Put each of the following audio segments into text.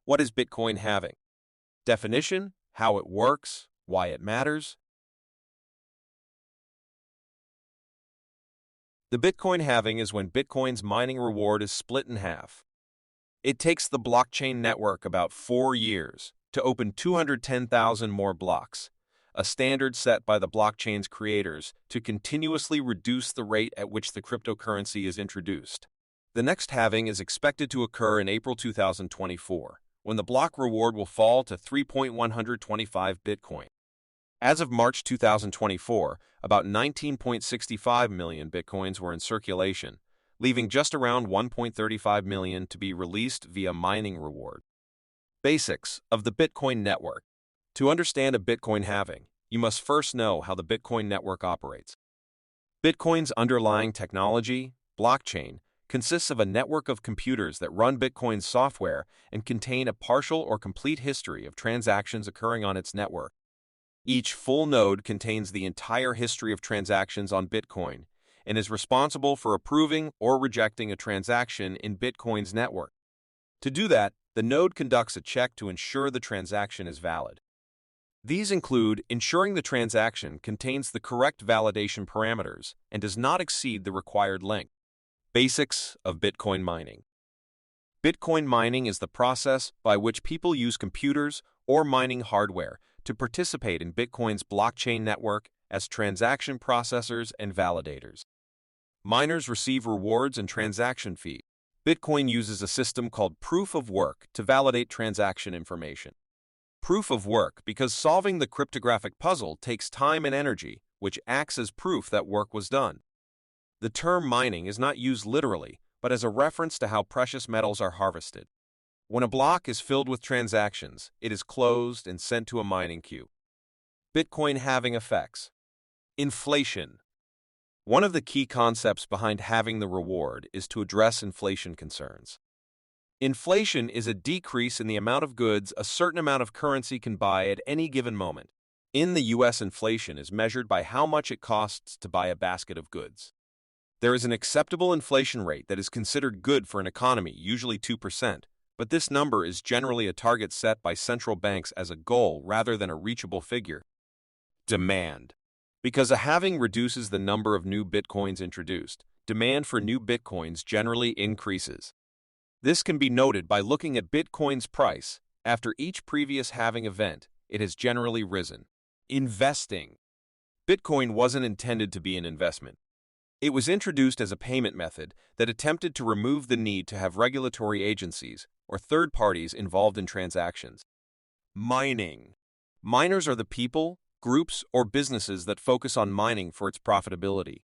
What is Bitcoin halving? Definition, how it works, why it matters. The Bitcoin halving is when Bitcoin's mining reward is split in half. It takes the blockchain network about 4 years to open 210,000 more blocks, a standard set by the blockchain's creators to continuously reduce the rate at which the cryptocurrency is introduced. The next halving is expected to occur in April 2024, when the block reward will fall to 3.125 Bitcoin. As of March 2024, about 19.65 million Bitcoins were in circulation, leaving just around 1.35 million to be released via mining reward. Basics of the Bitcoin network. To understand a Bitcoin halving, you must first know how the Bitcoin network operates. Bitcoin's underlying technology, blockchain, consists of a network of computers that run Bitcoin's software and contain a partial or complete history of transactions occurring on its network. Each full node contains the entire history of transactions on Bitcoin and is responsible for approving or rejecting a transaction in Bitcoin's network. To do that, the node conducts a check to ensure the transaction is valid. These include ensuring the transaction contains the correct validation parameters and does not exceed the required length. Basics of Bitcoin mining. Bitcoin mining is the process by which people use computers or mining hardware to participate in Bitcoin's blockchain network as transaction processors and validators. Miners receive rewards and transaction fees. Bitcoin uses a system called proof of work to validate transaction information. Proof of work because solving the cryptographic puzzle takes time and energy, which acts as proof that work was done. The term mining is not used literally, but as a reference to how precious metals are harvested. When a block is filled with transactions, it is closed and sent to a mining queue. Bitcoin halving effects. Inflation. One of the key concepts behind halving the reward is to address inflation concerns. Inflation is a decrease in the amount of goods a certain amount of currency can buy at any given moment. In the US, inflation is measured by how much it costs to buy a basket of goods. There is an acceptable inflation rate that is considered good for an economy, usually 2%, but this number is generally a target set by central banks as a goal rather than a reachable figure. Demand. Because a halving reduces the number of new Bitcoins introduced, demand for new Bitcoins generally increases. This can be noted by looking at Bitcoin's price. After each previous halving event, it has generally risen. Investing. Bitcoin wasn't intended to be an investment. It was introduced as a payment method that attempted to remove the need to have regulatory agencies or third parties involved in transactions. Mining. Miners are the people, groups, or businesses that focus on mining for its profitability.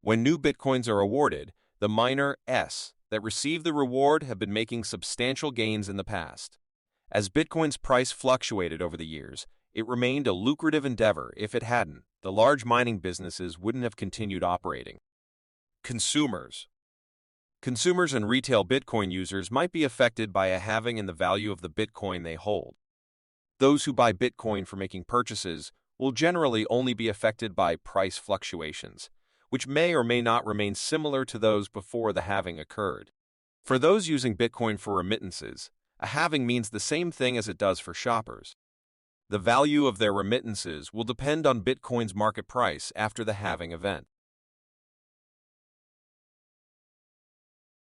When new Bitcoins are awarded, the miners that receive the reward have been making substantial gains in the past. As Bitcoin's price fluctuated over the years, it remained a lucrative endeavor. If it hadn't, the large mining businesses wouldn't have continued operating. Consumers. Consumers and retail Bitcoin users might be affected by a halving in the value of the Bitcoin they hold. Those who buy Bitcoin for making purchases will generally only be affected by price fluctuations, which may or may not remain similar to those before the halving occurred. For those using Bitcoin for remittances, a halving means the same thing as it does for shoppers. The value of their remittances will depend on Bitcoin's market price after the halving event.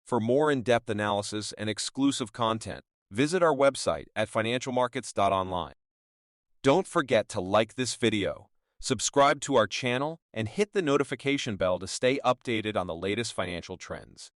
For more in-depth analysis and exclusive content, visit our website at financialmarkets.online. Don't forget to like this video, subscribe to our channel, and hit the notification bell to stay updated on the latest financial trends.